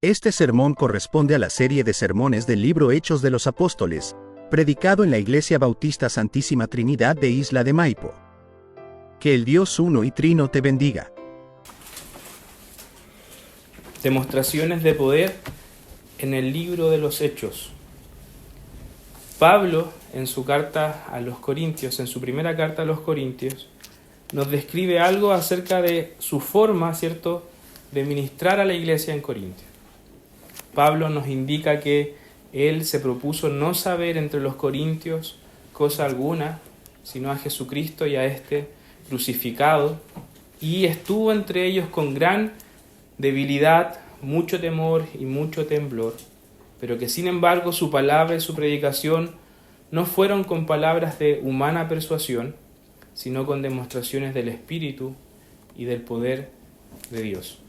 Este sermón corresponde a la serie de sermones del libro Hechos de los Apóstoles, predicado en la Iglesia Bautista Santísima Trinidad de Isla de Maipo. Que el Dios uno y trino te bendiga. Demostraciones de poder en el libro de los Hechos. Pablo, en su carta a los Corintios, en su primera carta a los Corintios, nos describe algo acerca de su forma, ¿cierto?, de ministrar a la iglesia en Corintios. Pablo nos indica que él se propuso no saber entre los corintios cosa alguna, sino a Jesucristo y a este crucificado, y estuvo entre ellos con gran debilidad, mucho temor y mucho temblor, pero que sin embargo su palabra y su predicación no fueron con palabras de humana persuasión, sino con demostraciones del Espíritu y del poder de Dios.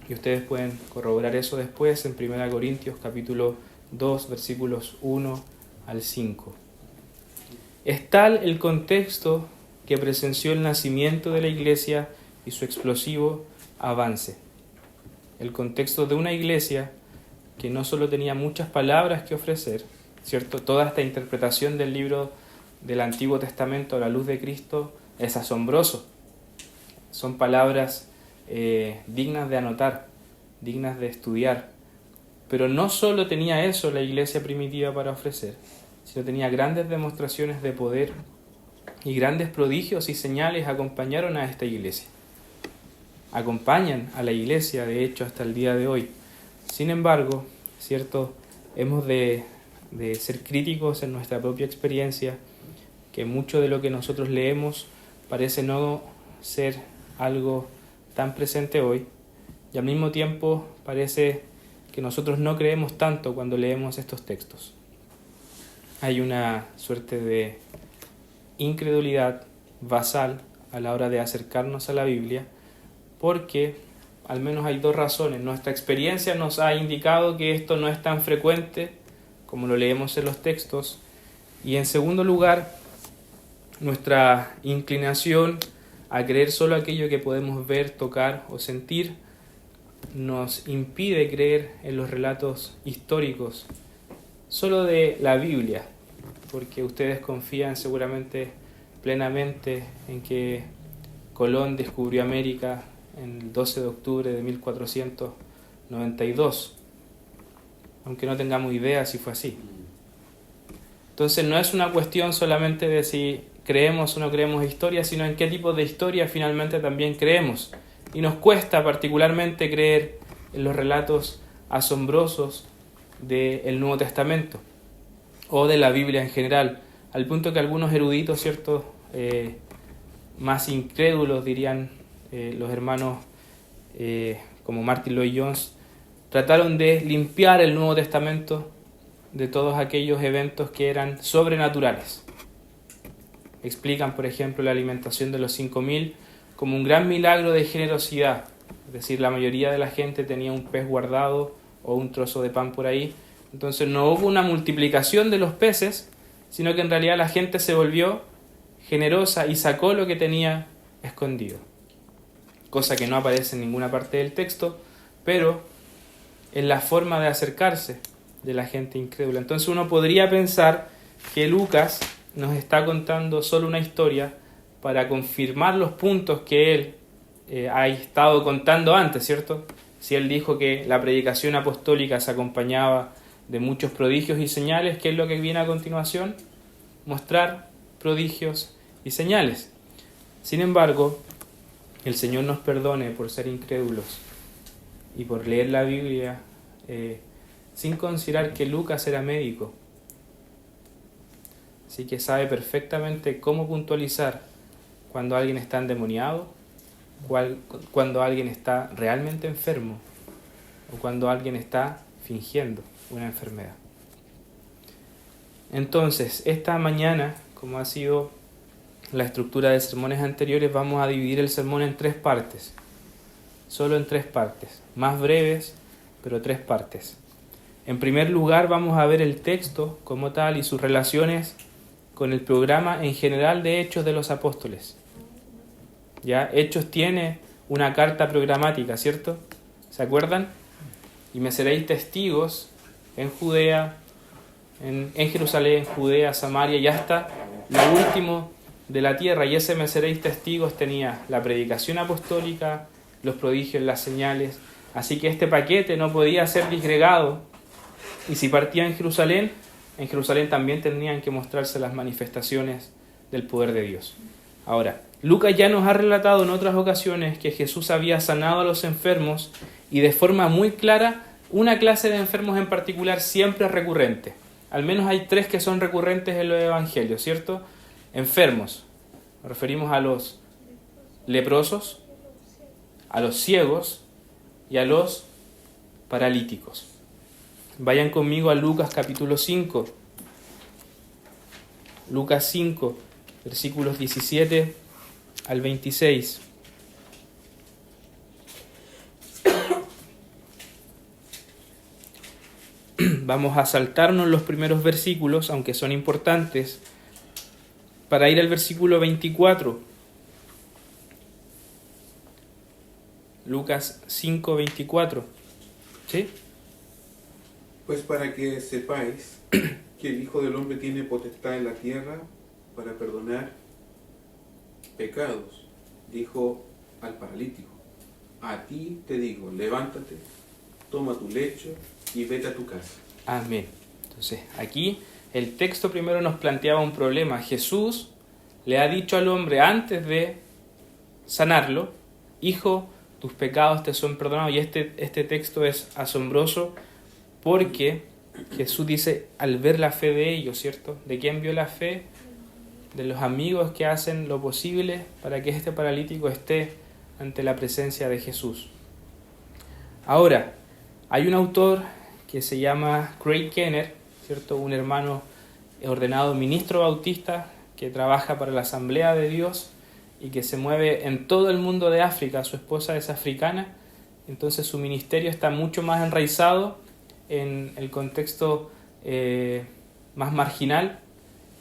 Y ustedes pueden corroborar eso después en 1 Corintios capítulo 2, versículos 1 al 5. Es tal el contexto que presenció el nacimiento de la iglesia y su explosivo avance. El contexto de una iglesia que no solo tenía muchas palabras que ofrecer, ¿cierto? Toda esta interpretación del libro del Antiguo Testamento a la luz de Cristo es asombroso. Son palabras dignas de anotar, dignas de estudiar. Pero no solo tenía eso la iglesia primitiva para ofrecer, sino tenía grandes demostraciones de poder y grandes prodigios y señales acompañaron a esta iglesia. Acompañan a la iglesia, de hecho, hasta el día de hoy. Sin embargo, ¿cierto?, hemos de ser críticos en nuestra propia experiencia, que mucho de lo que nosotros leemos parece no ser algo tan presente hoy, y al mismo tiempo parece que nosotros no creemos tanto cuando leemos estos textos. Hay una suerte de incredulidad basal a la hora de acercarnos a la Biblia, porque al menos hay dos razones. Nuestra experiencia nos ha indicado que esto no es tan frecuente como lo leemos en los textos, y en segundo lugar, nuestra inclinación a creer solo aquello que podemos ver, tocar o sentir nos impide creer en los relatos históricos solo de la Biblia, porque ustedes confían seguramente plenamente en que Colón descubrió América en el 12 de octubre de 1492, aunque no tengamos idea si fue así. Entonces no es una cuestión solamente de si creemos o no creemos historia, sino en qué tipo de historia finalmente también creemos. Y nos cuesta particularmente creer en los relatos asombrosos del Nuevo Testamento o de la Biblia en general, al punto que algunos eruditos, ¿cierto?, más incrédulos, dirían los hermanos como Martin Lloyd-Jones, trataron de limpiar el Nuevo Testamento de todos aquellos eventos que eran sobrenaturales. Explican, por ejemplo, la alimentación de los 5.000 como un gran milagro de generosidad. Es decir, la mayoría de la gente tenía un pez guardado o un trozo de pan por ahí. Entonces no hubo una multiplicación de los peces, sino que en realidad la gente se volvió generosa y sacó lo que tenía escondido. Cosa que no aparece en ninguna parte del texto, pero en la forma de acercarse de la gente incrédula. Entonces uno podría pensar que Lucas nos está contando solo una historia para confirmar los puntos que él ha estado contando antes, ¿cierto? Si él dijo que la predicación apostólica se acompañaba de muchos prodigios y señales, ¿qué es lo que viene a continuación? Mostrar prodigios y señales. Sin embargo, el Señor nos perdone por ser incrédulos y por leer la Biblia sin considerar que Lucas era médico. Así que sabe perfectamente cómo puntualizar cuando alguien está endemoniado, cuando alguien está realmente enfermo o cuando alguien está fingiendo una enfermedad. Entonces, esta mañana, como ha sido la estructura de sermones anteriores, vamos a dividir el sermón en 3 partes. Solo en 3 partes, más breves, pero 3 partes. En primer lugar, vamos a ver el texto como tal y sus relaciones con el programa en general de Hechos de los Apóstoles. Ya, Hechos tiene una carta programática, ¿cierto? ¿Se acuerdan? y me seréis testigos en Judea, en Jerusalén, Judea, Samaria y hasta lo último de la tierra. Y ese me seréis testigos tenía la predicación apostólica, los prodigios, las señales. Así que este paquete no podía ser disgregado. Y si partía en Jerusalén también tendrían que mostrarse las manifestaciones del poder de Dios. Ahora, Lucas ya nos ha relatado en otras ocasiones que Jesús había sanado a los enfermos y de forma muy clara una clase de enfermos en particular siempre es recurrente. Al menos hay 3 que son recurrentes en los evangelios, ¿cierto? Enfermos. Nos referimos a los leprosos, a los ciegos y a los paralíticos. Vayan conmigo a Lucas capítulo 5. Lucas 5, versículos 17 al 26. Vamos a saltarnos los primeros versículos, aunque son importantes, para ir al versículo 24. Lucas 5, 24. ¿Sí? Pues para que sepáis que el Hijo del Hombre tiene potestad en la tierra para perdonar pecados, dijo al paralítico: a ti te digo, levántate, toma tu lecho y vete a tu casa. Amén. Entonces, aquí el texto primero nos planteaba un problema. Jesús le ha dicho al hombre antes de sanarlo: hijo, tus pecados te son perdonados. Y este texto es asombroso porque Jesús dice, al ver la fe de ellos, ¿cierto? ¿De quién vio la fe? De los amigos que hacen lo posible para que este paralítico esté ante la presencia de Jesús. Ahora, hay un autor que se llama Craig Kenner, ¿cierto? Un hermano ordenado ministro bautista que trabaja para la Asamblea de Dios y que se mueve en todo el mundo de África. Su esposa es africana, entonces su ministerio está mucho más enraizado en el contexto más marginal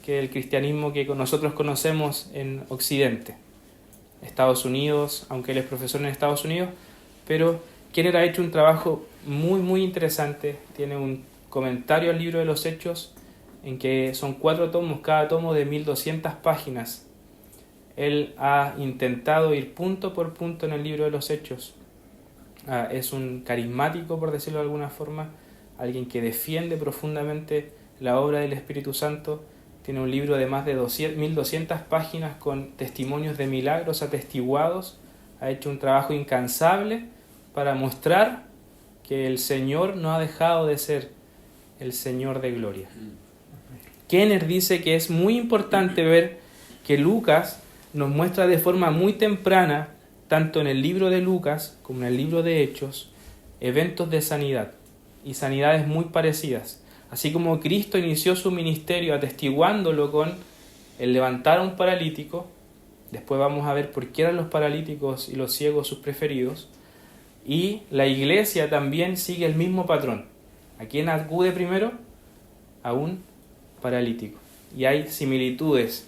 que el cristianismo que nosotros conocemos en Occidente. Estados Unidos, aunque él es profesor en Estados Unidos, pero Kenner ha hecho un trabajo muy, muy interesante. Tiene un comentario al libro de los Hechos en que son 4 tomos, cada tomo de 1200 páginas. Él ha intentado ir punto por punto en el libro de los Hechos. Es un carismático, por decirlo de alguna forma, alguien que defiende profundamente la obra del Espíritu Santo. Tiene un libro de más de 1200 páginas con testimonios de milagros atestiguados. Ha hecho un trabajo incansable para mostrar que el Señor no ha dejado de ser el Señor de gloria. Kenner dice que es muy importante ver que Lucas nos muestra de forma muy temprana, tanto en el libro de Lucas como en el libro de Hechos, eventos de sanidad y sanidades muy parecidas. Así como Cristo inició su ministerio atestiguándolo con el levantar a un paralítico, después vamos a ver por qué eran los paralíticos y los ciegos sus preferidos, y la iglesia también sigue el mismo patrón. ¿A quién acude primero? A un paralítico. Y hay similitudes.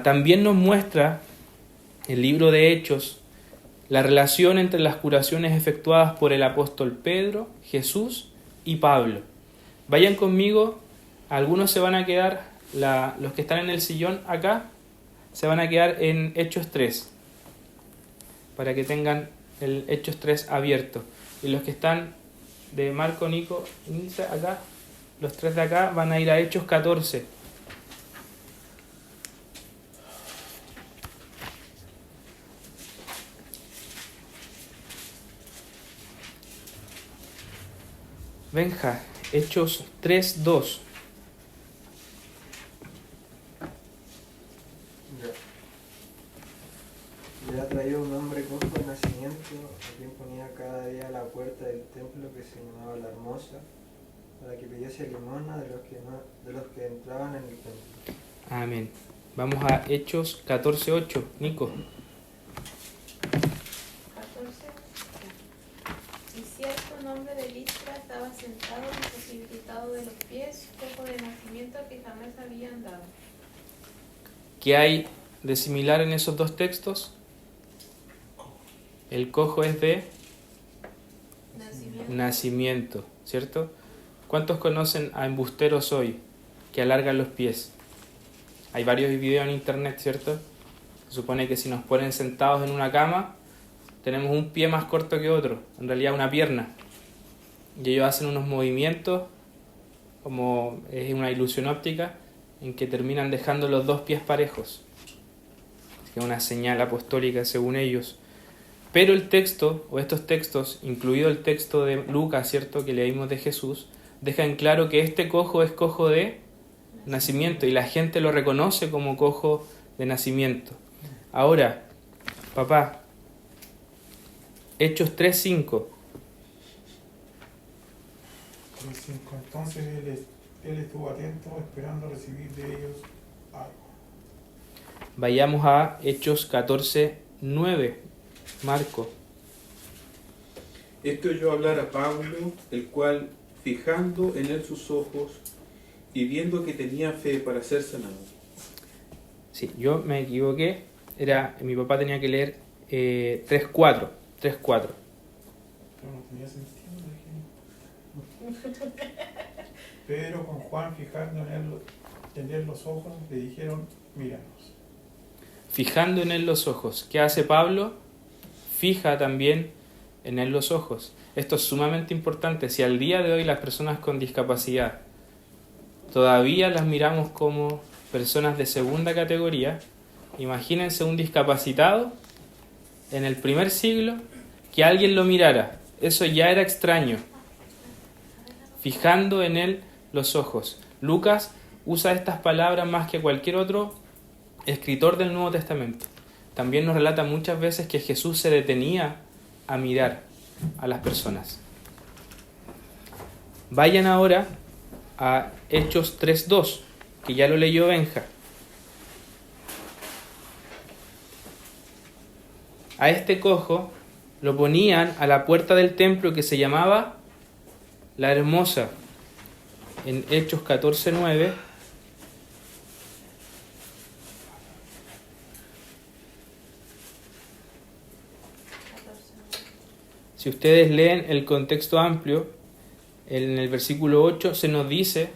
También nos muestra el libro de Hechos la relación entre las curaciones efectuadas por el apóstol Pedro, Jesús y Pablo. Vayan conmigo, algunos se van a quedar, los que están en el sillón acá, se van a quedar en Hechos 3, para que tengan el Hechos 3 abierto. Y los que están de Marco, Nico, acá, los 3 de acá van a ir a Hechos 14. Benja, Hechos 3:2. Le ha traído un hombre cojo de nacimiento, a quien ponía cada día a la puerta del templo que se llamaba La Hermosa, para que pidiese limosna de los que entraban en el templo. Amén. Vamos a Hechos 14:8. Nico. 14. Y cierto hombre de Listra estaba sentado imposibilitado de los pies, cojo de nacimiento que jamás había andado. ¿Qué hay de similar en esos dos textos? El cojo es de nacimiento, ¿cierto? ¿Cuántos conocen a embusteros hoy que alargan los pies? Hay varios videos en internet, ¿cierto? Se supone que si nos ponen sentados en una cama, tenemos un pie más corto que otro, en realidad una pierna. Y ellos hacen unos movimientos, como es una ilusión óptica, en que terminan dejando los dos pies parejos. Que es una señal apostólica según ellos. Pero el texto, o estos textos, incluido el texto de Lucas, ¿cierto?, que leímos de Jesús, dejan claro que este cojo es cojo de nacimiento y la gente lo reconoce como cojo de nacimiento. Ahora, papá, Hechos 3:5. 3:5. Entonces él estuvo atento esperando recibir de ellos algo. Vayamos a Hechos 14:9. Marco. Esto oyó hablar a Pablo, el cual, fijando en él sus ojos y viendo que tenía fe para ser sanado. Sí, yo me equivoqué. Mi papá tenía que leer 3:4. 3:4. Pero no tenía sentido. Pedro con Juan, fijando en él los ojos, le dijeron, míranos. Fijando en él los ojos. ¿Qué hace Pablo? Fija también en él los ojos. Esto es sumamente importante. Si al día de hoy las personas con discapacidad todavía las miramos como personas de segunda categoría, imagínense un discapacitado en el primer siglo que alguien lo mirara. Eso ya era extraño. Fijando en él los ojos. Lucas usa estas palabras más que cualquier otro escritor del Nuevo Testamento. También nos relata muchas veces que Jesús se detenía a mirar a las personas. Vayan ahora a Hechos 3:2, que ya lo leyó Benja. A este cojo lo ponían a la puerta del templo que se llamaba La Hermosa, en Hechos 14:9. Si ustedes leen el contexto amplio, en el versículo 8 se nos dice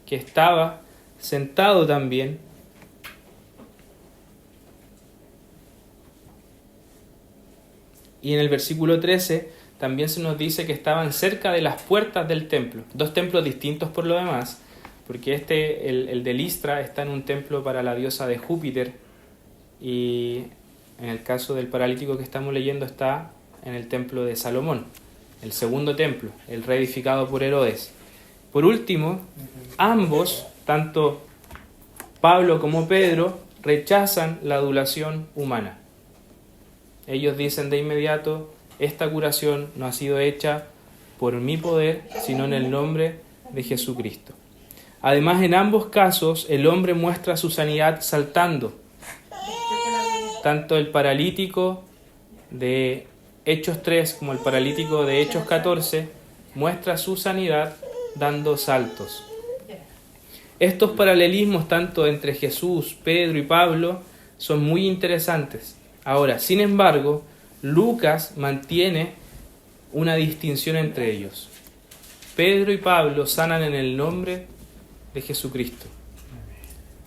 que estaba sentado también y en el versículo 13 también se nos dice que estaban cerca de las puertas del templo. Dos templos distintos por lo demás, porque el de Listra está en un templo para la diosa de Júpiter y en el caso del paralítico que estamos leyendo está en el templo de Salomón, el segundo templo, el reedificado por Herodes. Por último, ambos, tanto Pablo como Pedro, rechazan la adulación humana. Ellos dicen de inmediato, esta curación no ha sido hecha por mi poder, sino en el nombre de Jesucristo. Además, en ambos casos, el hombre muestra su sanidad saltando. Tanto el paralítico de Hechos 3 como el paralítico de Hechos 14 muestra su sanidad dando saltos. Estos paralelismos tanto entre Jesús, Pedro y Pablo son muy interesantes. Ahora, sin embargo, Lucas mantiene una distinción entre ellos. Pedro y Pablo sanan en el nombre de Jesucristo.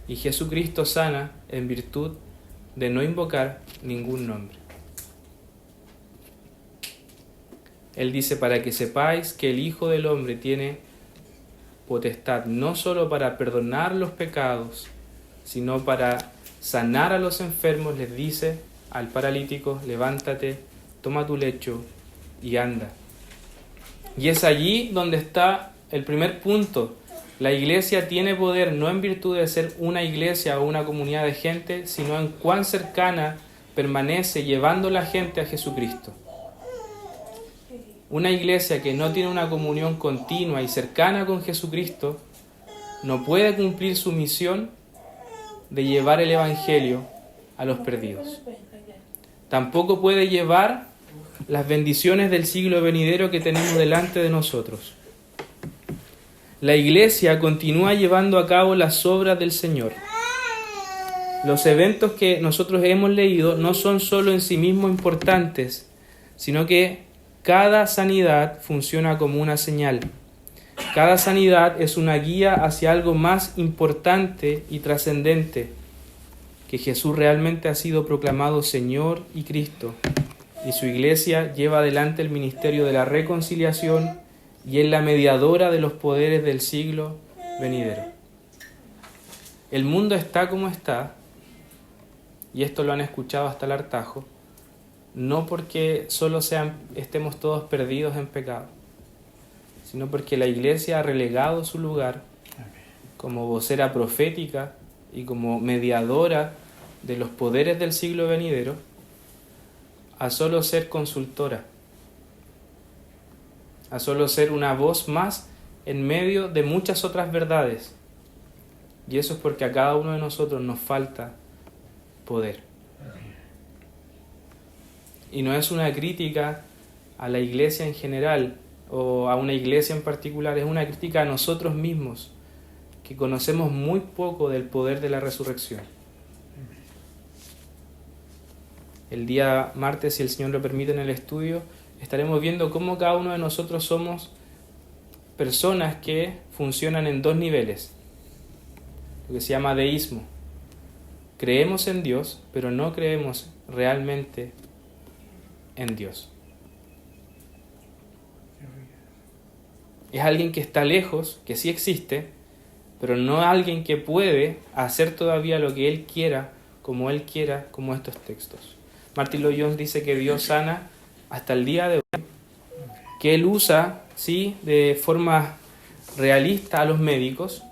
Y Jesucristo sana en virtud de no invocar ningún nombre. Él dice, para que sepáis que el Hijo del Hombre tiene potestad no solo para perdonar los pecados, sino para sanar a los enfermos. Les dice al paralítico, levántate, toma tu lecho y anda. Y es allí donde está el primer punto. La iglesia tiene poder no en virtud de ser una iglesia o una comunidad de gente, sino en cuán cercana permanece llevando la gente a Jesucristo. Una iglesia que no tiene una comunión continua y cercana con Jesucristo no puede cumplir su misión de llevar el Evangelio a los perdidos. Tampoco puede llevar las bendiciones del siglo venidero que tenemos delante de nosotros. La iglesia continúa llevando a cabo las obras del Señor. Los eventos que nosotros hemos leído no son solo en sí mismos importantes, sino que cada sanidad funciona como una señal. Cada sanidad es una guía hacia algo más importante y trascendente, que Jesús realmente ha sido proclamado Señor y Cristo, y su iglesia lleva adelante el ministerio de la reconciliación y es la mediadora de los poderes del siglo venidero. El mundo está como está, y esto lo han escuchado hasta el hartazgo, no porque solo estemos todos perdidos en pecado, sino porque la iglesia ha relegado su lugar como vocera profética y como mediadora de los poderes del siglo venidero a solo ser consultora, a solo ser una voz más en medio de muchas otras verdades. Y eso es porque a cada uno de nosotros nos falta poder. Y no es una crítica a la iglesia en general o a una iglesia en particular, es una crítica a nosotros mismos, que conocemos muy poco del poder de la resurrección. El día martes, si el Señor lo permite en el estudio, estaremos viendo cómo cada uno de nosotros somos personas que funcionan en dos niveles, lo que se llama deísmo. Creemos en Dios, pero no creemos realmente en Dios. Es alguien que está lejos, que sí existe, pero no alguien que puede hacer todavía lo que Él quiera, como estos textos. Martin Lloyd-Jones dice que Dios sana hasta el día de hoy, que Él usa, sí, de forma realista a los médicos,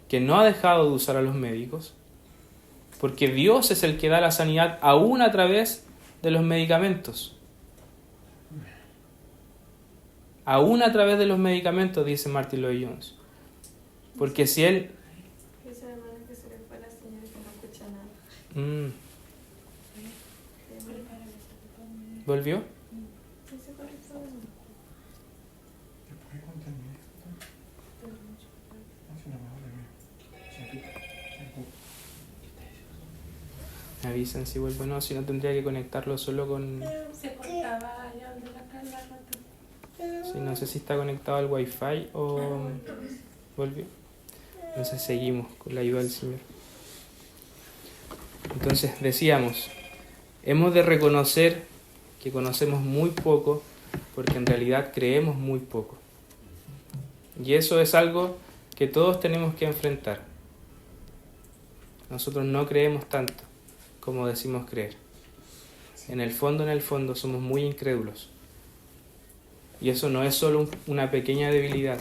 que no ha dejado de usar a los médicos, porque Dios es el que da la sanidad aún a través de los medicamentos. Aún a través de los medicamentos, dice Martin Lloyd-Jones. Porque si Él... Esa hermana que se le fue a la señora que no escucha nada. ¿Volvió? Sí, se conectó de nuevo. Después cuando termine esto, no se me va a Me avisan si vuelve o no, si no tendría que conectarlo solo con... Se cortaba allá donde la Carla rato. Sí, no sé si está conectado al Wi-Fi o... ¿Volvió? Entonces seguimos con la ayuda del Señor. Entonces decíamos, hemos de reconocer que conocemos muy poco porque en realidad creemos muy poco. Y eso es algo que todos tenemos que enfrentar. Nosotros no creemos tanto como decimos creer. En el fondo somos muy incrédulos. Y eso no es solo una pequeña debilidad,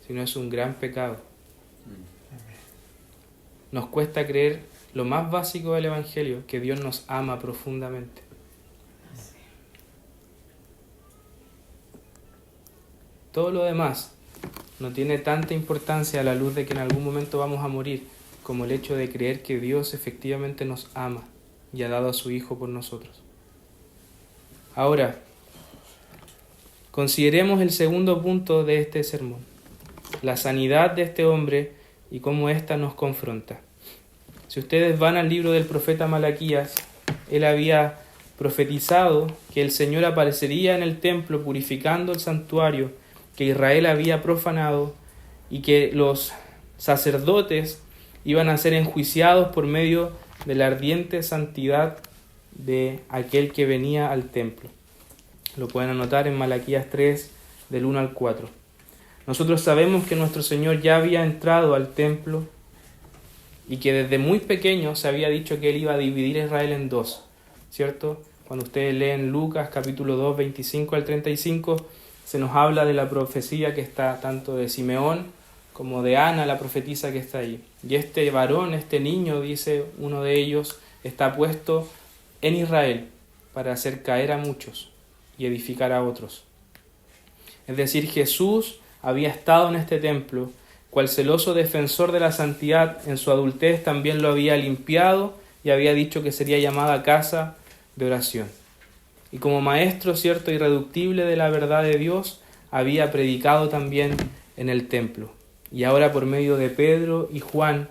sino es un gran pecado. Nos cuesta creer lo más básico del Evangelio, que Dios nos ama profundamente. Todo lo demás no tiene tanta importancia a la luz de que en algún momento vamos a morir, como el hecho de creer que Dios efectivamente nos ama y ha dado a su Hijo por nosotros. Ahora, consideremos el segundo punto de este sermón, la sanidad de este hombre y cómo ésta nos confronta. Si ustedes van al libro del profeta Malaquías, él había profetizado que el Señor aparecería en el templo purificando el santuario que Israel había profanado y que los sacerdotes iban a ser enjuiciados por medio de la ardiente santidad de aquel que venía al templo. Lo pueden anotar en Malaquías 3, del 1 al 4. Nosotros sabemos que nuestro Señor ya había entrado al templo y que desde muy pequeño se había dicho que Él iba a dividir a Israel en dos, ¿cierto? Cuando ustedes leen Lucas capítulo 2, 25 al 35, se nos habla de la profecía que está tanto de Simeón como de Ana, la profetisa que está ahí. Y este varón, este niño, dice uno de ellos, está puesto en Israel para hacer caer a muchos y edificar a otros. Es decir, Jesús había estado en este templo, cual celoso defensor de la santidad en su adultez también lo había limpiado y había dicho que sería llamada casa de oración. Y como maestro, cierto, irreductible de la verdad de Dios, había predicado también en el templo. Y ahora por medio de Pedro y Juan,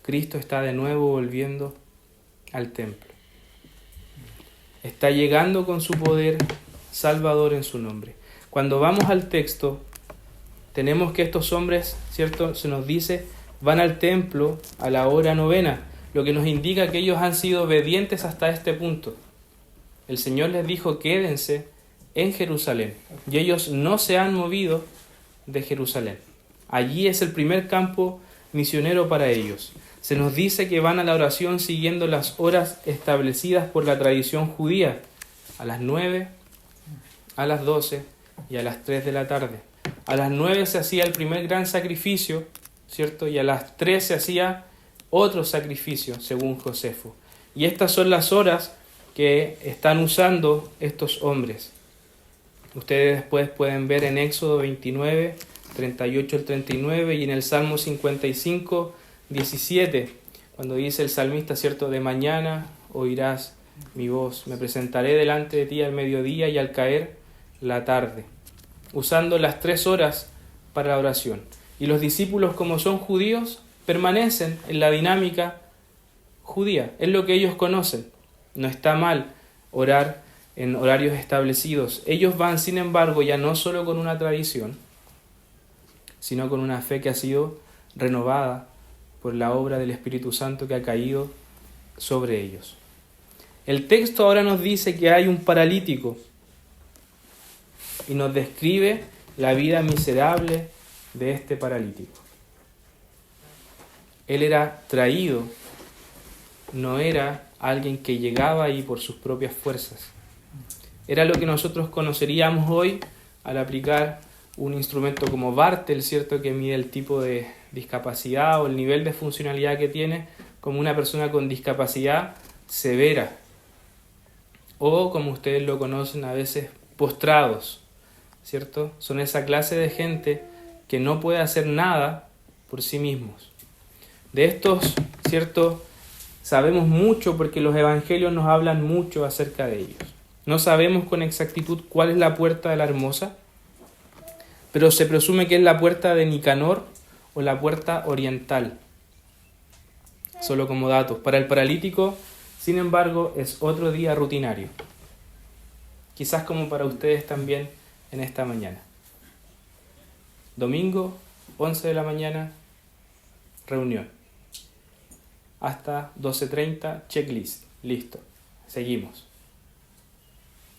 Cristo está de nuevo volviendo al templo. Está llegando con su poder Salvador en su nombre. Cuando vamos al texto, tenemos que estos hombres, ¿cierto? Se nos dice, van al templo a la hora 9, lo que nos indica que ellos han sido obedientes hasta este punto. El Señor les dijo, quédense en Jerusalén, y ellos no se han movido de Jerusalén. Allí es el primer campo misionero para ellos. Se nos dice que van a la oración siguiendo las horas establecidas por la tradición judía, a las 9, a las 12 y a las 3 de la tarde. A las 9 se hacía el primer gran sacrificio, ¿cierto? Y a las 3 se hacía otro sacrificio, según Josefo. Y estas son las horas que están usando estos hombres. Ustedes después pueden ver en Éxodo 29, 38 al 39 y en el Salmo 55, 17, cuando dice el salmista, ¿cierto? De mañana oirás mi voz, me presentaré delante de ti al mediodía y al caer la tarde, usando las 3 horas para la oración. Y los discípulos, como son judíos, permanecen en la dinámica judía, es lo que ellos conocen. No está mal orar en horarios establecidos. Ellos van, sin embargo, ya no solo con una tradición, sino con una fe que ha sido renovada por la obra del Espíritu Santo que ha caído sobre ellos. El texto ahora nos dice que hay un paralítico y nos describe la vida miserable de este paralítico. Él era traído, no era alguien que llegaba ahí por sus propias fuerzas. Era lo que nosotros conoceríamos hoy al aplicar un instrumento como Bartel, ¿cierto?, que mide el tipo de discapacidad o el nivel de funcionalidad que tiene, como una persona con discapacidad severa, o como ustedes lo conocen a veces, postrados, ¿cierto? Son esa clase de gente que no puede hacer nada por sí mismos. De estos, ¿cierto?, sabemos mucho porque los evangelios nos hablan mucho acerca de ellos. No sabemos con exactitud cuál es la puerta de la Hermosa, pero se presume que es la puerta de Nicanor o la puerta oriental. Solo como datos. Para el paralítico, sin embargo, es otro día rutinario. Quizás como para ustedes también en esta mañana. Domingo, 11 de la mañana, reunión. Hasta 12:30, checklist. Listo. Seguimos.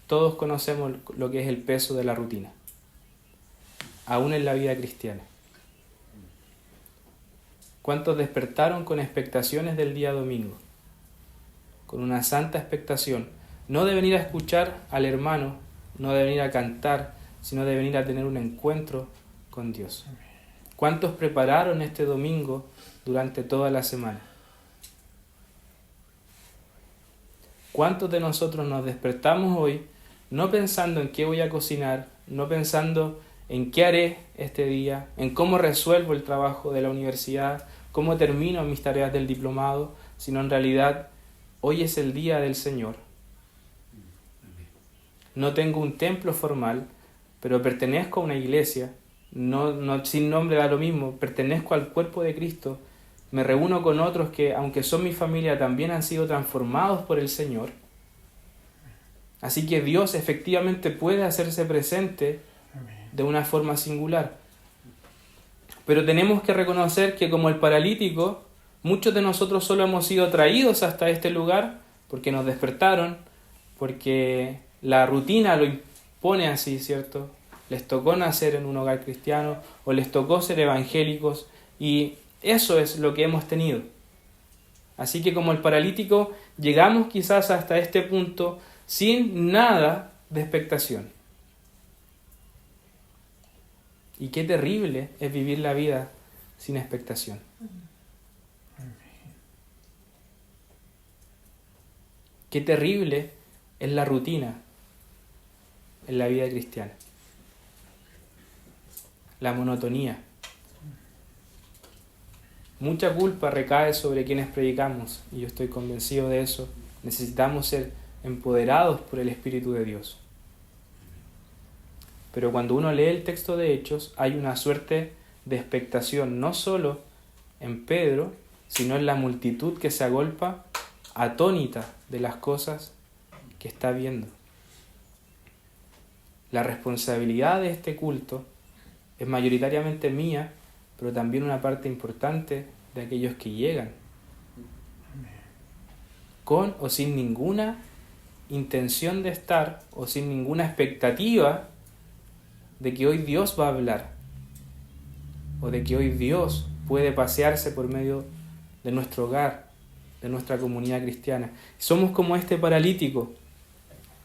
Todos conocemos lo que es el peso de la rutina, aún en la vida cristiana. ¿Cuántos despertaron con expectaciones del día domingo? Con una santa expectación, no de venir a escuchar al hermano, no de venir a cantar, sino de venir a tener un encuentro con Dios. ¿Cuántos prepararon este domingo durante toda la semana? ¿Cuántos de nosotros nos despertamos hoy no pensando en qué voy a cocinar, no pensando en qué haré este día, en cómo resuelvo el trabajo de la universidad, cómo termino mis tareas del diplomado, sino en realidad hoy es el día del Señor? No tengo un templo formal, pero pertenezco a una iglesia, no sin nombre da lo mismo, pertenezco al cuerpo de Cristo, me reúno con otros que, aunque son mi familia, también han sido transformados por el Señor. Así que Dios efectivamente puede hacerse presente de una forma singular. Pero tenemos que reconocer que como el paralítico, muchos de nosotros solo hemos sido traídos hasta este lugar porque nos despertaron, porque la rutina lo impone así, ¿cierto? Les tocó nacer en un hogar cristiano o les tocó ser evangélicos y eso es lo que hemos tenido. Así que como el paralítico, llegamos quizás hasta este punto sin nada de expectación. Y qué terrible es vivir la vida sin expectación. Qué terrible es la rutina en la vida cristiana. La monotonía. Mucha culpa recae sobre quienes predicamos, y yo estoy convencido de eso. Necesitamos ser empoderados por el Espíritu de Dios. Pero cuando uno lee el texto de Hechos, hay una suerte de expectación, no solo en Pedro, sino en la multitud que se agolpa atónita de las cosas que está viendo. la responsabilidad de este culto es mayoritariamente mía, pero también una parte importante de aquellos que llegan, con o sin ninguna intención de estar o sin ninguna expectativa de que hoy Dios va a hablar o de que hoy Dios puede pasearse por medio de nuestro hogar, de nuestra comunidad cristiana. Somos como este paralítico,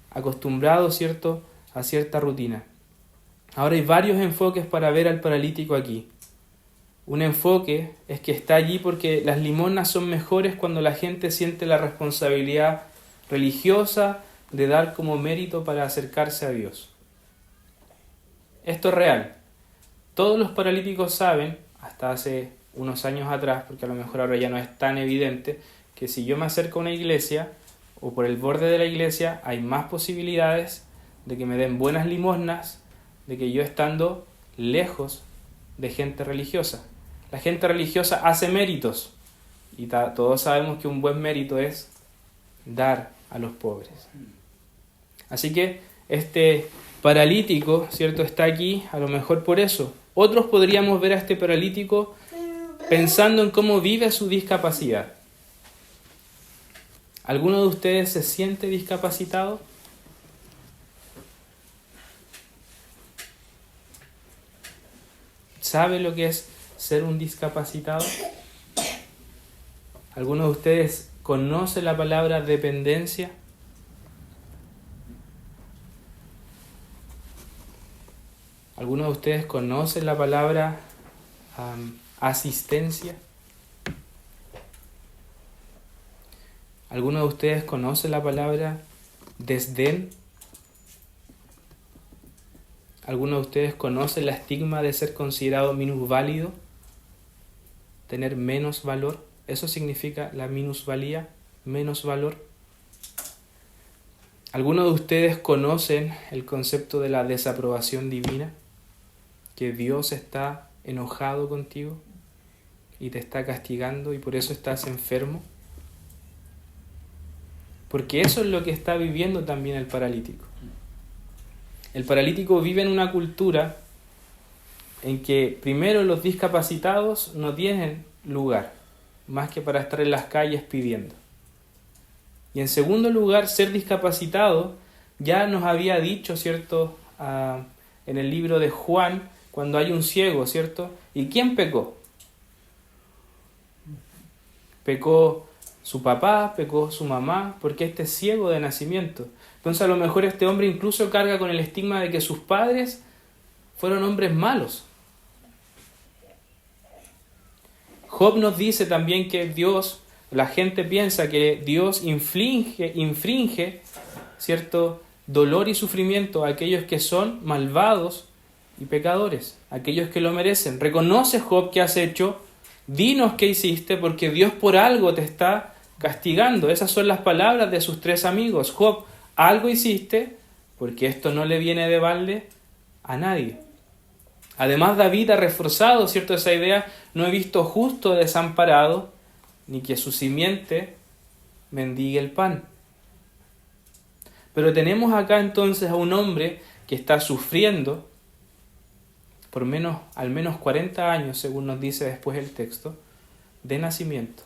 acostumbrados, ¿cierto?, a cierta rutina. Ahora hay varios enfoques para ver al paralítico aquí. Un enfoque es que está allí porque las limosnas son mejores cuando la gente siente la responsabilidad religiosa de dar como mérito para acercarse a Dios. Esto es real. Todos los paralíticos saben, hasta hace unos años atrás, porque a lo mejor ahora ya no es tan evidente, que si yo me acerco a una iglesia o por el borde de la iglesia hay más posibilidades de que me den buenas limosnas, de que yo estando lejos de gente religiosa. La gente religiosa hace méritos y todos sabemos que un buen mérito es dar a los pobres. Así que este paralítico, ¿cierto?, está aquí a lo mejor por eso. Otros podríamos ver a este paralítico pensando en cómo vive su discapacidad. ¿Alguno de ustedes se siente discapacitado? ¿Sabe lo que es ser un discapacitado? ¿Alguno de ustedes conoce la palabra dependencia? ¿Alguno de ustedes conoce la palabra asistencia? ¿Alguno de ustedes conoce la palabra desdén? ¿Alguno de ustedes conoce el estigma de ser considerado minusválido? ¿Tener menos valor? ¿Eso significa la minusvalía? ¿Menos valor? ¿Alguno de ustedes conocen el concepto de la desaprobación divina? Que Dios está enojado contigo y te está castigando y por eso estás enfermo. Porque eso es lo que está viviendo también el paralítico. El paralítico vive en una cultura en que primero los discapacitados no tienen lugar, más que para estar en las calles pidiendo. Y en segundo lugar, ser discapacitado ya nos había dicho, ¿cierto?, en el libro de Juan, cuando hay un ciego, ¿cierto? ¿Y quién pecó? Pecó su papá, pecó su mamá, porque este es ciego de nacimiento. Entonces a lo mejor este hombre incluso carga con el estigma de que sus padres fueron hombres malos. Job nos dice también que Dios, la gente piensa que Dios infringe, ¿cierto?, dolor y sufrimiento a aquellos que son malvados y pecadores, aquellos que lo merecen. Reconoce, Job, qué has hecho, dinos qué hiciste, porque Dios por algo te está castigando. Esas son las palabras de sus tres amigos. Job, algo hiciste, porque esto no le viene de balde a nadie. Además, David ha reforzado, ¿cierto?, esa idea: no he visto justo desamparado, ni que su simiente mendigue el pan. Pero tenemos acá entonces a un hombre que está sufriendo por al menos 40 años, según nos dice después el texto, de nacimiento.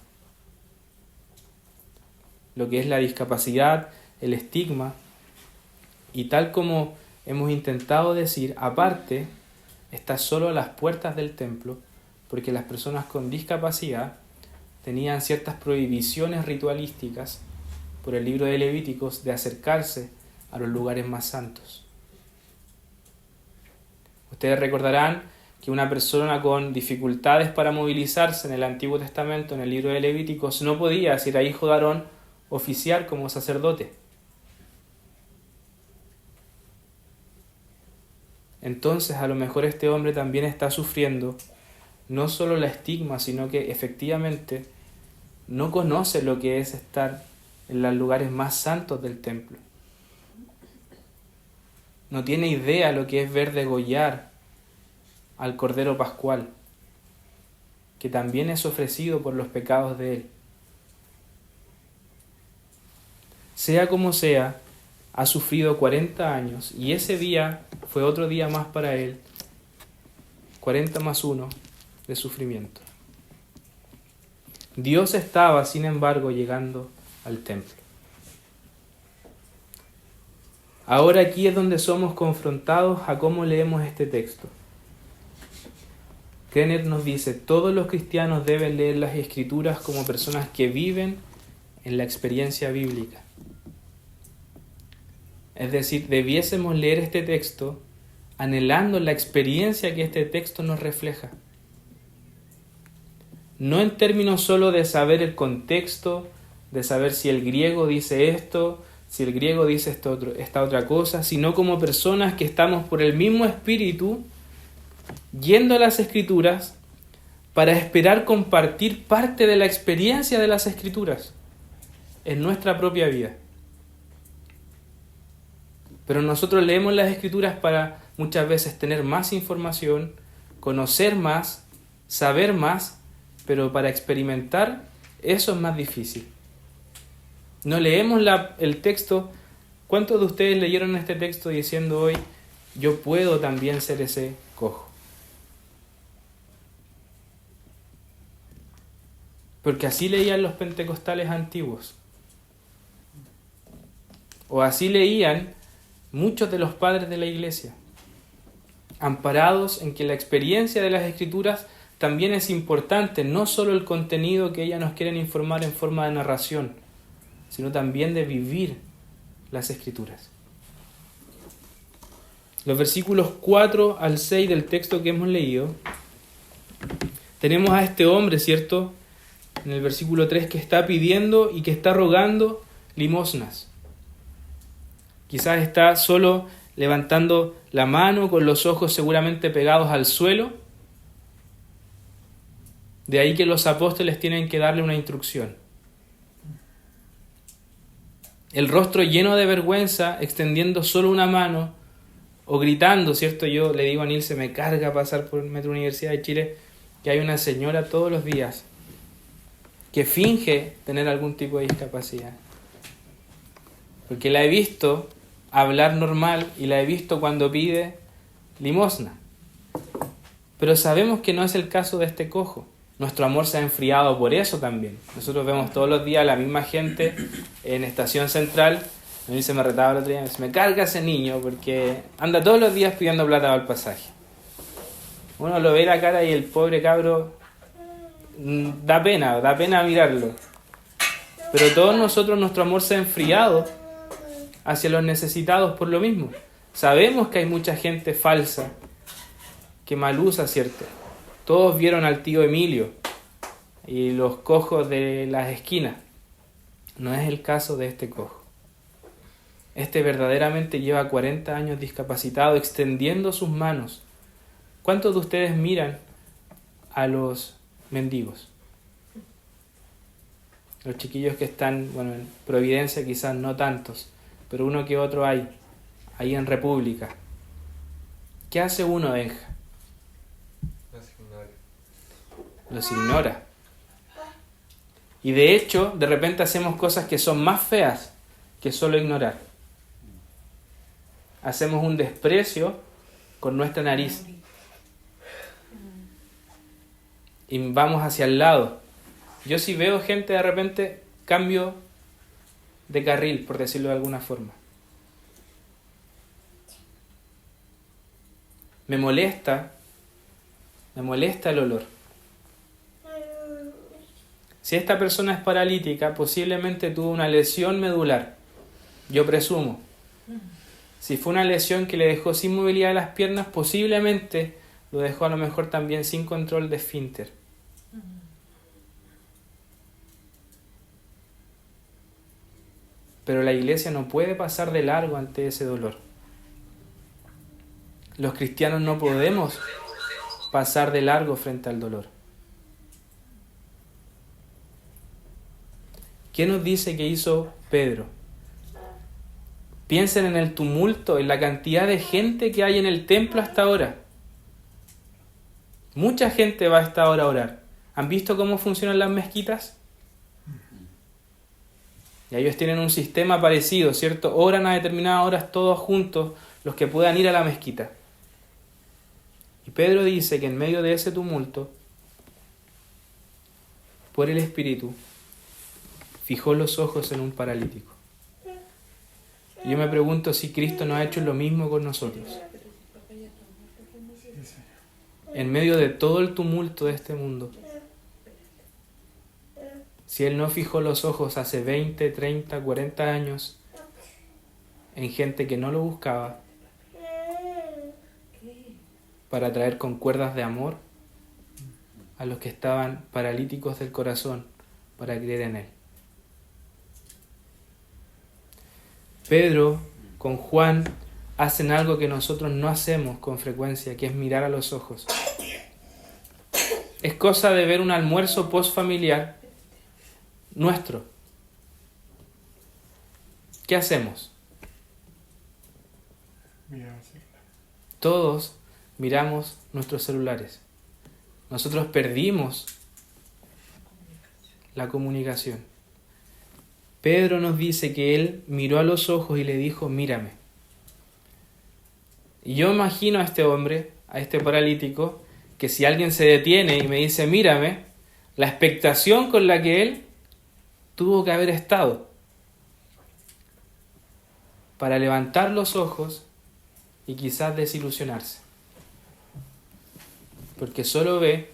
Lo que es la discapacidad, el estigma, y tal como hemos intentado decir, aparte, está solo a las puertas del templo, porque las personas con discapacidad tenían ciertas prohibiciones ritualísticas por el libro de Levíticos de acercarse a los lugares más santos. Ustedes recordarán que una persona con dificultades para movilizarse en el Antiguo Testamento, en el libro de Levíticos, no podía, si era hijo de Aarón, oficiar como sacerdote. Entonces, a lo mejor este hombre también está sufriendo no solo la estigma, sino que efectivamente no conoce lo que es estar en los lugares más santos del templo. No tiene idea lo que es ver degollar al Cordero Pascual, que también es ofrecido por los pecados de él. Sea como sea, ha sufrido 40 años y ese día fue otro día más para él, 40 más 1 de sufrimiento. Dios estaba, sin embargo, llegando al templo. Ahora aquí es donde somos confrontados a cómo leemos este texto. Kenneth nos dice, todos los cristianos deben leer las Escrituras como personas que viven en la experiencia bíblica. Es decir, debiésemos leer este texto anhelando la experiencia que este texto nos refleja. No en términos solo de saber el contexto, de saber si el griego dice esto, si el griego dice esta otra cosa, sino como personas que estamos por el mismo espíritu yendo a las Escrituras para esperar compartir parte de la experiencia de las Escrituras en nuestra propia vida. Pero nosotros leemos las Escrituras para muchas veces tener más información, conocer más, saber más, pero para experimentar eso es más difícil. No leemos el texto. ¿Cuántos de ustedes leyeron este texto diciendo hoy, yo puedo también ser ese cojo? Porque así leían los pentecostales antiguos. O así leían muchos de los padres de la iglesia, amparados en que la experiencia de las Escrituras también es importante, no solo el contenido que ellas nos quieren informar en forma de narración, sino también de vivir las Escrituras. Los versículos 4 al 6 del texto que hemos leído, tenemos a este hombre, ¿cierto?, en el versículo 3, que está pidiendo y que está rogando limosnas. Quizás está solo levantando la mano con los ojos seguramente pegados al suelo. De ahí que los apóstoles tienen que darle una instrucción. El rostro lleno de vergüenza, extendiendo solo una mano o gritando, ¿cierto? Yo le digo a Nil, se me carga pasar por Metro Universidad de Chile, que hay una señora todos los días que finge tener algún tipo de discapacidad. Porque la he visto hablar normal y la he visto cuando pide limosna. Pero sabemos que no es el caso de este cojo. Nuestro amor se ha enfriado por eso también. Nosotros vemos todos los días a la misma gente en Estación Central. A mí se me retaba el otro día, me carga ese niño porque anda todos los días pidiendo plata para el pasaje. Uno lo ve la cara y el pobre cabro da pena mirarlo. Pero todos nosotros, nuestro amor se ha enfriado hacia los necesitados por lo mismo. Sabemos que hay mucha gente falsa que mal usa, ¿cierto? Todos vieron al tío Emilio y los cojos de las esquinas. No es el caso de este cojo. Este verdaderamente lleva 40 años discapacitado, extendiendo sus manos. ¿Cuántos de ustedes miran a los mendigos? Los chiquillos que están, en Providencia quizás no tantos, pero uno que otro hay, ahí en República. ¿Qué hace uno, Benja? Los ignora. Y de hecho, de repente hacemos cosas que son más feas que solo ignorar. Hacemos un desprecio con nuestra nariz. Y vamos hacia el lado. Yo si veo gente de repente, cambio de carril, por decirlo de alguna forma. Me molesta el olor. Si esta persona es paralítica, posiblemente tuvo una lesión medular. Yo presumo. Si fue una lesión que le dejó sin movilidad de las piernas, posiblemente lo dejó a lo mejor también sin control de esfínter. Pero la iglesia no puede pasar de largo ante ese dolor. Los cristianos no podemos pasar de largo frente al dolor. ¿Qué nos dice que hizo Pedro? Piensen en el tumulto, en la cantidad de gente que hay en el templo hasta ahora. Mucha gente va a esta hora a orar. ¿Han visto cómo funcionan las mezquitas? Y ellos tienen un sistema parecido, ¿cierto? Oran a determinadas horas todos juntos, los que puedan ir a la mezquita. Y Pedro dice que en medio de ese tumulto, por el Espíritu, fijó los ojos en un paralítico. Y yo me pregunto si Cristo no ha hecho lo mismo con nosotros. En medio de todo el tumulto de este mundo, si Él no fijó los ojos hace 20, 30, 40 años en gente que no lo buscaba, para traer con cuerdas de amor a los que estaban paralíticos del corazón para creer en Él. Pedro con Juan hacen algo que nosotros no hacemos con frecuencia, que es mirar a los ojos. Es cosa de ver un almuerzo postfamiliar nuestro. ¿Qué hacemos? Todos miramos nuestros celulares. Nosotros perdimos la comunicación. Pedro nos dice que él miró a los ojos y le dijo, mírame. Y yo imagino a este hombre, a este paralítico, que si alguien se detiene y me dice, mírame, la expectación con la que él tuvo que haber estado para levantar los ojos y quizás desilusionarse. Porque solo ve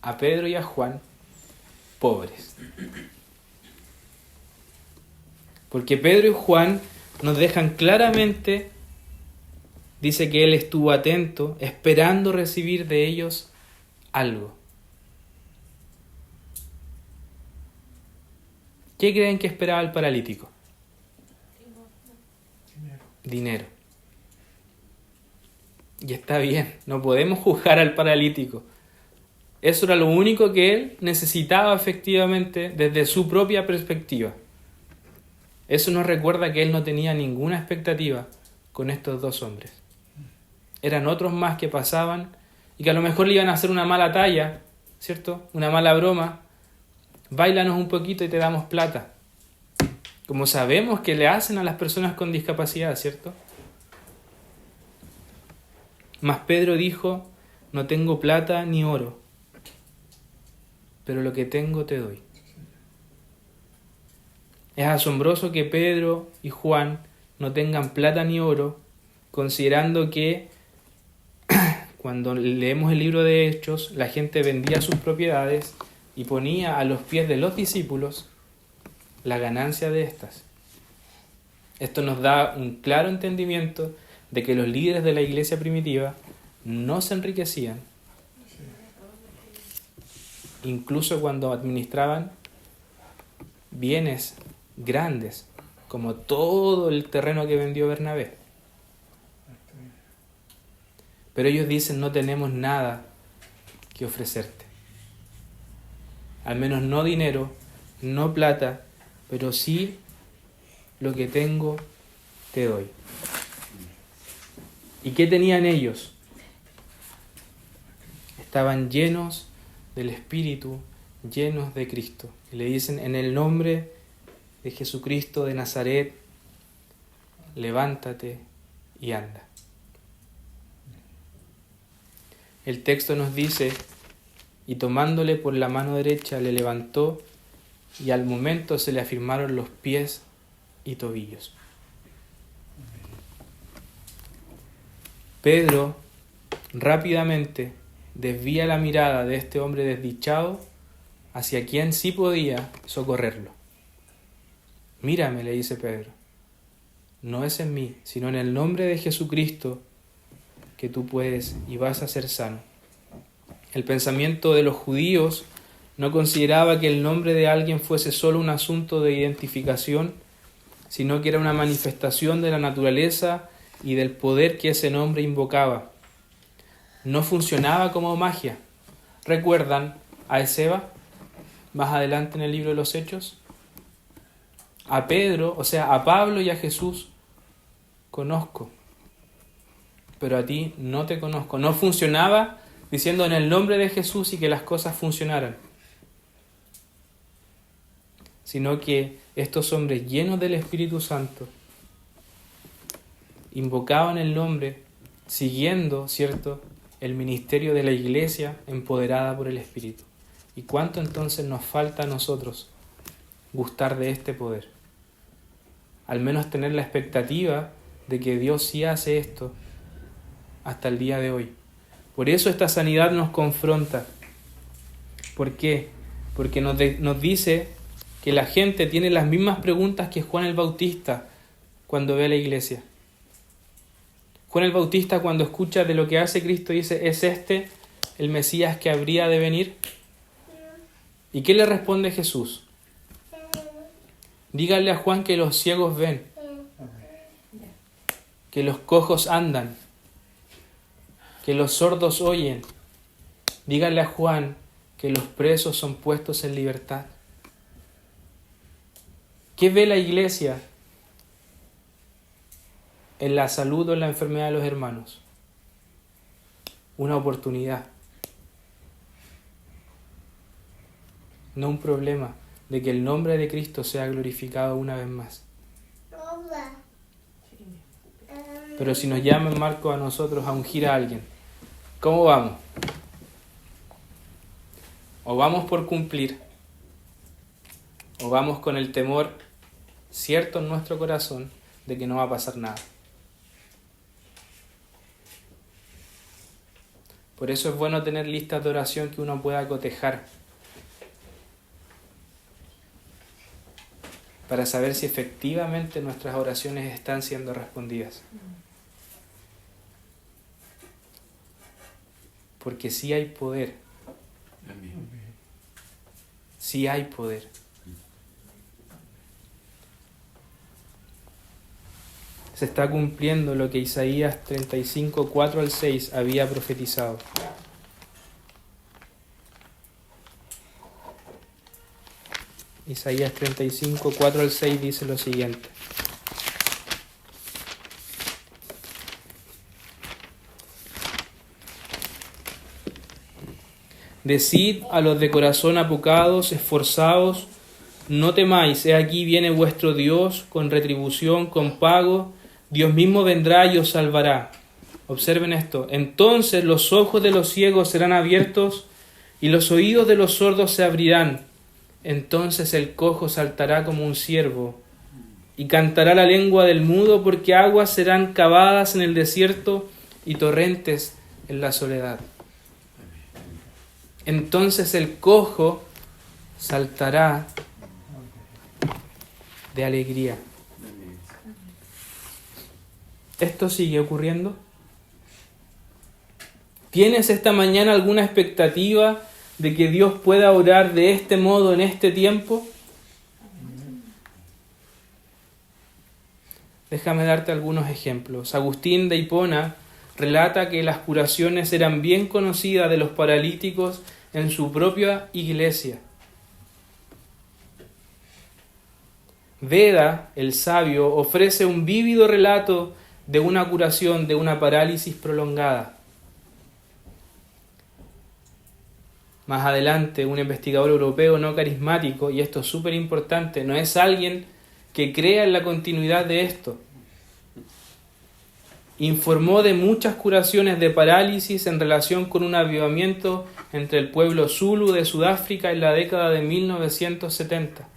a Pedro y a Juan pobres. Porque Pedro y Juan nos dejan claramente, dice que él estuvo atento, esperando recibir de ellos algo. ¿Qué creen que esperaba el paralítico? Dinero. Y está bien, no podemos juzgar al paralítico. Eso era lo único que él necesitaba efectivamente desde su propia perspectiva. Eso nos recuerda que él no tenía ninguna expectativa con estos dos hombres. Eran otros más que pasaban y que a lo mejor le iban a hacer una mala talla, ¿cierto? Una mala broma. Báilanos un poquito y te damos plata. Como sabemos que le hacen a las personas con discapacidad, ¿cierto? Mas Pedro dijo, no tengo plata ni oro, pero lo que tengo te doy. Es asombroso que Pedro y Juan no tengan plata ni oro, considerando que cuando leemos el libro de Hechos, la gente vendía sus propiedades y ponía a los pies de los discípulos la ganancia de estas. Esto nos da un claro entendimiento de que los líderes de la iglesia primitiva no se enriquecían, incluso cuando administraban bienes grandes, como todo el terreno que vendió Bernabé. Pero ellos dicen, no tenemos nada que ofrecerte. Al menos no dinero, no plata, pero sí lo que tengo te doy. ¿Y qué tenían ellos? Estaban llenos del Espíritu, llenos de Cristo. Y le dicen, en el nombre de Jesucristo de Nazaret, levántate y anda. El texto nos dice, y tomándole por la mano derecha le levantó, y al momento se le afirmaron los pies y tobillos. Pedro rápidamente desvía la mirada de este hombre desdichado hacia quien sí podía socorrerlo. Mírame, le dice Pedro, no es en mí, sino en el nombre de Jesucristo que tú puedes y vas a ser sano. El pensamiento de los judíos no consideraba que el nombre de alguien fuese solo un asunto de identificación, sino que era una manifestación de la naturaleza y del poder que ese nombre invocaba. No funcionaba como magia. ¿Recuerdan a Esceva? Más adelante en el libro de los Hechos. A Pedro, o sea, a Pablo y a Jesús conozco, pero a ti no te conozco. No funcionaba diciendo en el nombre de Jesús y que las cosas funcionaran. sino que estos hombres llenos del Espíritu Santo invocaban el nombre siguiendo, ¿cierto?, el ministerio de la iglesia empoderada por el Espíritu. ¿Y cuánto entonces nos falta a nosotros gustar de este poder? Al menos tener la expectativa de que Dios sí hace esto hasta el día de hoy. Por eso esta sanidad nos confronta. ¿Por qué? Porque nos dice que la gente tiene las mismas preguntas que Juan el Bautista cuando ve a la iglesia. Juan el Bautista, cuando escucha de lo que hace Cristo, dice: ¿es este el Mesías que habría de venir? ¿Y qué le responde Jesús? Díganle a Juan que los ciegos ven, que los cojos andan, que los sordos oyen. Díganle a Juan que los presos son puestos en libertad. ¿Qué ve la iglesia en la salud o en la enfermedad de los hermanos? Una oportunidad, no un problema de que el nombre de Cristo sea glorificado una vez más. Pero si nos llaman, Marco, a nosotros a ungir a alguien, ¿cómo vamos? O vamos por cumplir, o vamos con el temor cierto en nuestro corazón de que no va a pasar nada. Por eso es bueno tener listas de oración que uno pueda cotejar, para saber si efectivamente nuestras oraciones están siendo respondidas. Porque sí hay poder. Sí hay poder. Se está cumpliendo lo que Isaías 35, 4 al 6 había profetizado. Isaías 35, 4 al 6 dice lo siguiente: Decid a los de corazón apocados, esforzaos, no temáis, he aquí viene vuestro Dios con retribución, con pago, Dios mismo vendrá y os salvará. Observen esto: entonces los ojos de los ciegos serán abiertos y los oídos de los sordos se abrirán. Entonces el cojo saltará como un ciervo y cantará la lengua del mudo, porque aguas serán cavadas en el desierto y torrentes en la soledad. Entonces el cojo saltará de alegría. ¿Esto sigue ocurriendo? ¿Tienes esta mañana alguna expectativa de que Dios pueda obrar de este modo en este tiempo? Déjame darte algunos ejemplos. Agustín de Hipona relata que las curaciones eran bien conocidas de los paralíticos en su propia iglesia. Beda, el sabio, ofrece un vívido relato de una curación de una parálisis prolongada. Más adelante, un investigador europeo no carismático, y esto es súper importante, no es alguien que crea en la continuidad de esto, informó de muchas curaciones de parálisis en relación con un avivamiento entre el pueblo Zulu de Sudáfrica en la década de 1970.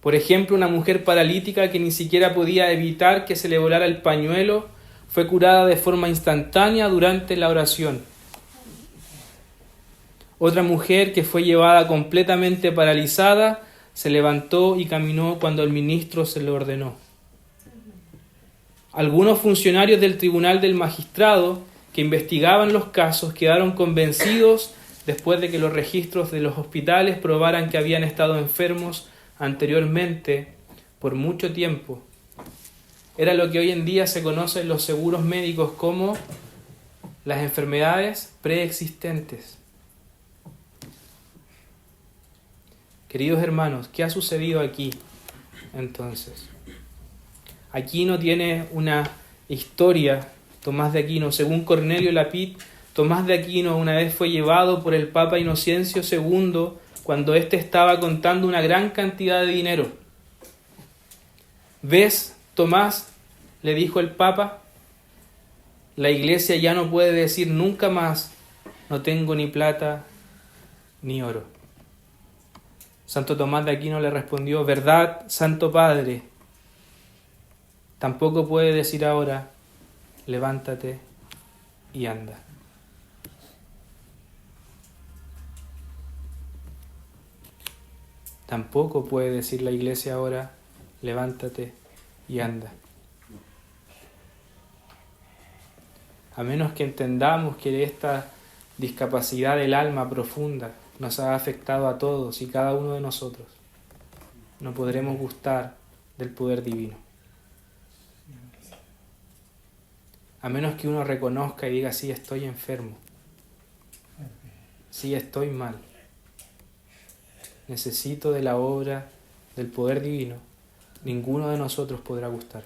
Por ejemplo, una mujer paralítica que ni siquiera podía evitar que se le volara el pañuelo fue curada de forma instantánea durante la oración. Otra mujer que fue llevada completamente paralizada se levantó y caminó cuando el ministro se lo ordenó. Algunos funcionarios del tribunal del magistrado que investigaban los casos quedaron convencidos después de que los registros de los hospitales probaran que habían estado enfermos anteriormente por mucho tiempo. Era lo que hoy en día se conoce en los seguros médicos como las enfermedades preexistentes. Queridos hermanos, ¿qué ha sucedido aquí entonces? Aquino tiene una historia, Tomás de Aquino. Según Cornelio Lapid, Tomás de Aquino una vez fue llevado por el Papa Inocencio II cuando éste estaba contando una gran cantidad de dinero. ¿Ves, Tomás?, le dijo el Papa, la Iglesia ya no puede decir nunca más, no tengo ni plata ni oro. Santo Tomás de Aquino le respondió, verdad, Santo Padre. Tampoco puede decir ahora, levántate y anda. Tampoco puede decir la Iglesia ahora, levántate y anda. A menos que entendamos que esta discapacidad del alma profunda nos ha afectado a todos y cada uno de nosotros, no podremos gustar del poder divino. A menos que uno reconozca y diga, sí, estoy enfermo, sí, estoy mal, necesito de la obra del poder divino, ninguno de nosotros podrá gustar.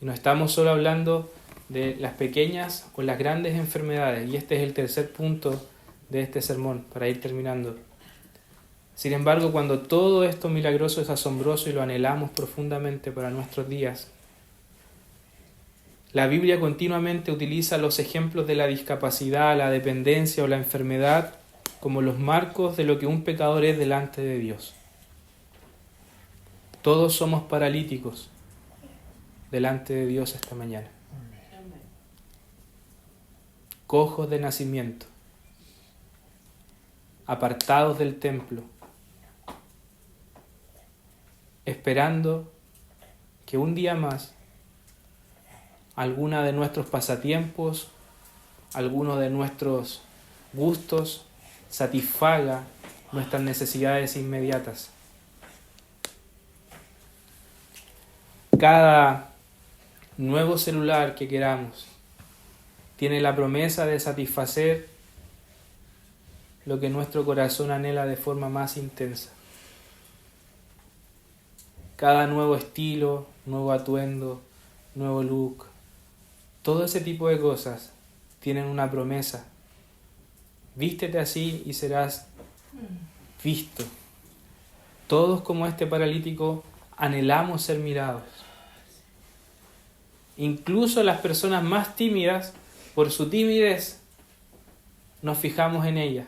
Y no estamos solo hablando de las pequeñas o las grandes enfermedades, y este es el tercer punto de este sermón, para ir terminando. Sin embargo, cuando todo esto milagroso es asombroso y lo anhelamos profundamente para nuestros días, la Biblia continuamente utiliza los ejemplos de la discapacidad, la dependencia o la enfermedad como los marcos de lo que un pecador es delante de Dios. Todos somos paralíticos delante de Dios esta mañana. Cojos de nacimiento, apartados del templo, esperando que un día más alguna de nuestros pasatiempos, alguno de nuestros gustos satisfaga nuestras necesidades inmediatas. Cada nuevo celular que queramos tiene la promesa de satisfacer lo que nuestro corazón anhela de forma más intensa. Cada nuevo estilo, nuevo atuendo, nuevo look, todo ese tipo de cosas tienen una promesa. Vístete así y serás visto. Todos como este paralítico anhelamos ser mirados. Incluso las personas más tímidas, por su timidez, nos fijamos en ella.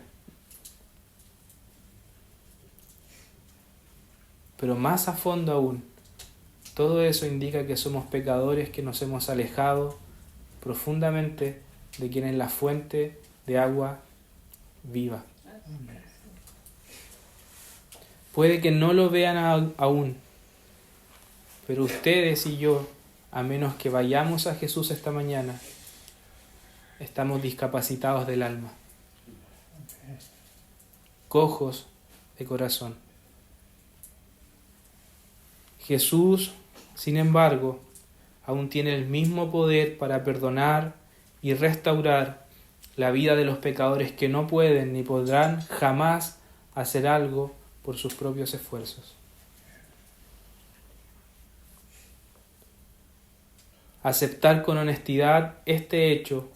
Pero más a fondo aún, todo eso indica que somos pecadores que nos hemos alejado profundamente de quien es la fuente de agua viva. Puede que no lo vean aún, pero ustedes y yo, a menos que vayamos a Jesús esta mañana, estamos discapacitados del alma, cojos de corazón. Jesús, sin embargo, aún tiene el mismo poder para perdonar y restaurar la vida de los pecadores que no pueden ni podrán jamás hacer algo por sus propios esfuerzos. Aceptar con honestidad este hecho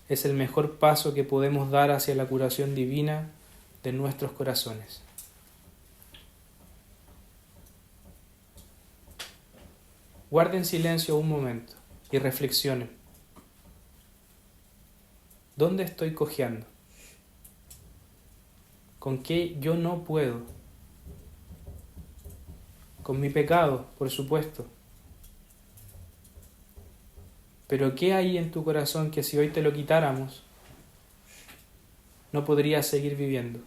es el mejor paso que podemos dar hacia la curación divina de nuestros corazones. Guarden silencio un momento y reflexionen. ¿Dónde estoy cojeando? ¿Con qué yo no puedo? Con mi pecado, por supuesto. Pero ¿qué hay en tu corazón que si hoy te lo quitáramos, no podrías seguir viviendo?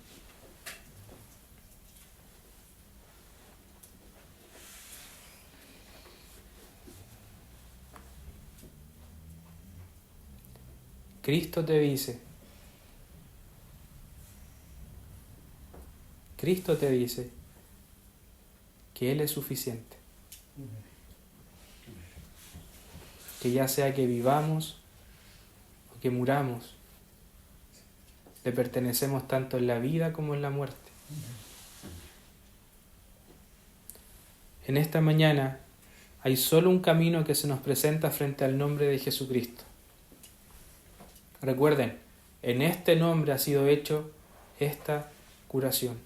Cristo te dice que Él es suficiente. Que ya sea que vivamos o que muramos, le pertenecemos tanto en la vida como en la muerte. En esta mañana hay solo un camino que se nos presenta frente al nombre de Jesucristo. Recuerden, en este nombre ha sido hecho esta curación.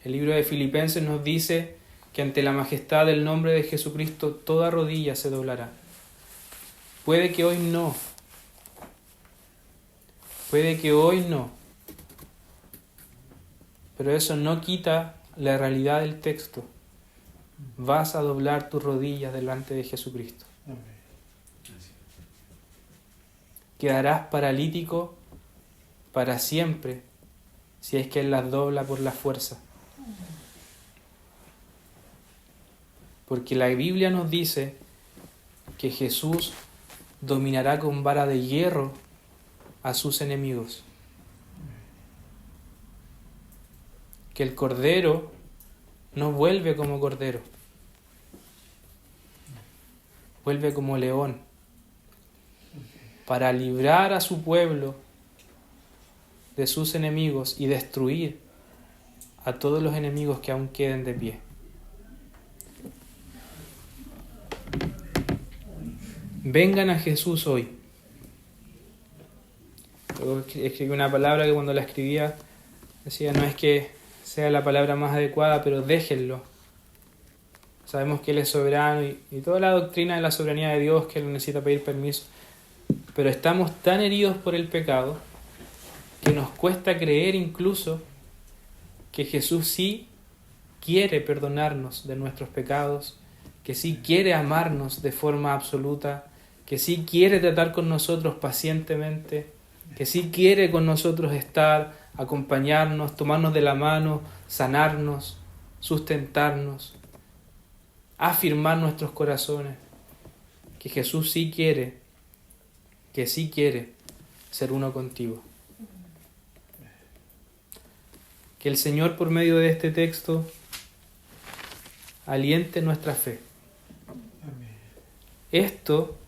El libro de Filipenses nos dice que ante la majestad del nombre de Jesucristo toda rodilla se doblará. Puede que hoy no. Puede que hoy no. Pero eso no quita la realidad del texto. Vas a doblar tus rodillas delante de Jesucristo. Quedarás paralítico para siempre si es que Él las dobla por la fuerza. Porque la Biblia nos dice que Jesús dominará con vara de hierro a sus enemigos. Que el cordero no vuelve como cordero, vuelve como león, para librar a su pueblo de sus enemigos y destruir a todos los enemigos que aún queden de pie. Vengan a Jesús hoy. Luego escribí una palabra que cuando la escribía decía, no es que sea la palabra más adecuada, pero déjenlo. Sabemos que Él es soberano y toda la doctrina de la soberanía de Dios, que Él no necesita pedir permiso. Pero estamos tan heridos por el pecado que nos cuesta creer incluso que Jesús sí quiere perdonarnos de nuestros pecados, que sí quiere amarnos de forma absoluta, que sí quiere tratar con nosotros pacientemente, que sí quiere con nosotros estar, acompañarnos, tomarnos de la mano, sanarnos, sustentarnos, afirmar nuestros corazones, que Jesús sí quiere, que sí quiere ser uno contigo. Que el Señor, por medio de este texto, aliente nuestra fe. Esto,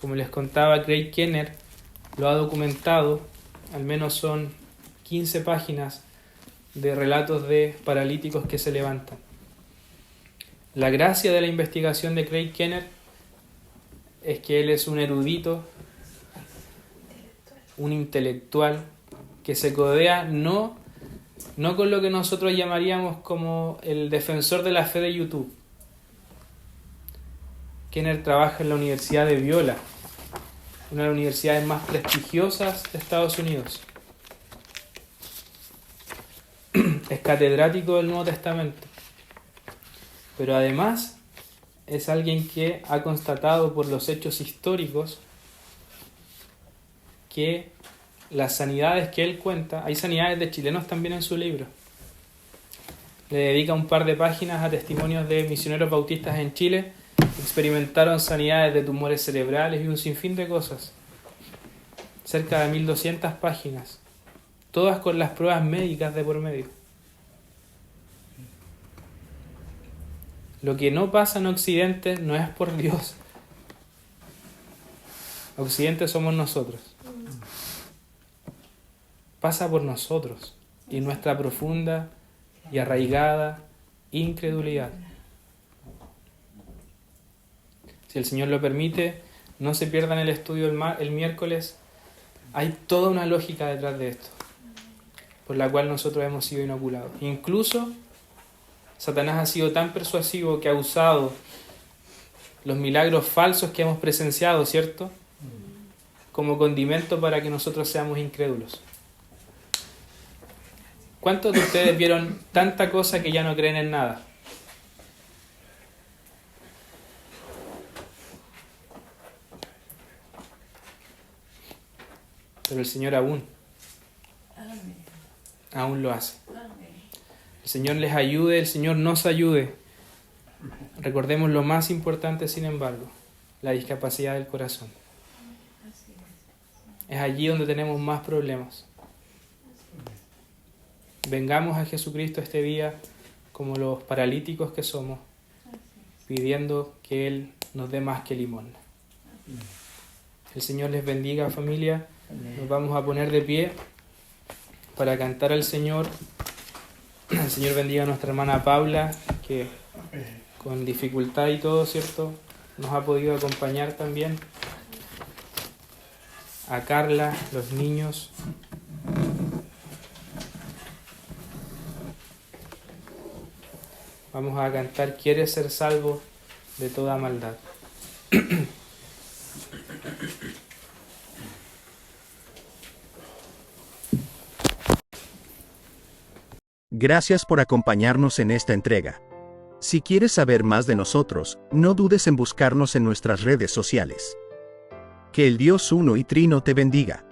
como les contaba Craig Kenner, lo ha documentado, al menos son 15 páginas de relatos de paralíticos que se levantan. La gracia de la investigación de Craig Kenner es que él es un erudito, un intelectual, que se codea no con lo que nosotros llamaríamos como el defensor de la fe de YouTube. Kenner trabaja en la Universidad de Biola, una de las universidades más prestigiosas de Estados Unidos. Es catedrático del Nuevo Testamento, pero además es alguien que ha constatado por los hechos históricos que las sanidades que él cuenta, hay sanidades de chilenos también en su libro. Le dedica un par de páginas a testimonios de misioneros bautistas en Chile que experimentaron sanidades de tumores cerebrales y un sinfín de cosas. Cerca de 1200 páginas, todas con las pruebas médicas de por medio. Lo que no pasa en Occidente no es por Dios. Occidente somos nosotros. Pasa por nosotros y nuestra profunda y arraigada incredulidad. Si el Señor lo permite, no se pierdan el estudio el miércoles. Hay toda una lógica detrás de esto, por la cual nosotros hemos sido inoculados. Incluso Satanás ha sido tan persuasivo que ha usado los milagros falsos que hemos presenciado, ¿cierto?, como condimento para que nosotros seamos incrédulos. ¿Cuántos de ustedes vieron tanta cosa que ya no creen en nada? Pero el Señor aún lo hace. El Señor les ayude, el Señor nos ayude. Recordemos lo más importante, sin embargo, la discapacidad del corazón. Es allí donde tenemos más problemas. Vengamos a Jesucristo este día como los paralíticos que somos, pidiendo que Él nos dé más que limosna. El Señor les bendiga, familia. Nos vamos a poner de pie para cantar al Señor. El Señor bendiga a nuestra hermana Paula, que con dificultad y todo, ¿cierto?, nos ha podido acompañar también. A Carla, los niños. Vamos a cantar ¿Quieres ser salvo de toda maldad? Gracias por acompañarnos en esta entrega. Si quieres saber más de nosotros, no dudes en buscarnos en nuestras redes sociales. Que el Dios Uno y Trino te bendiga.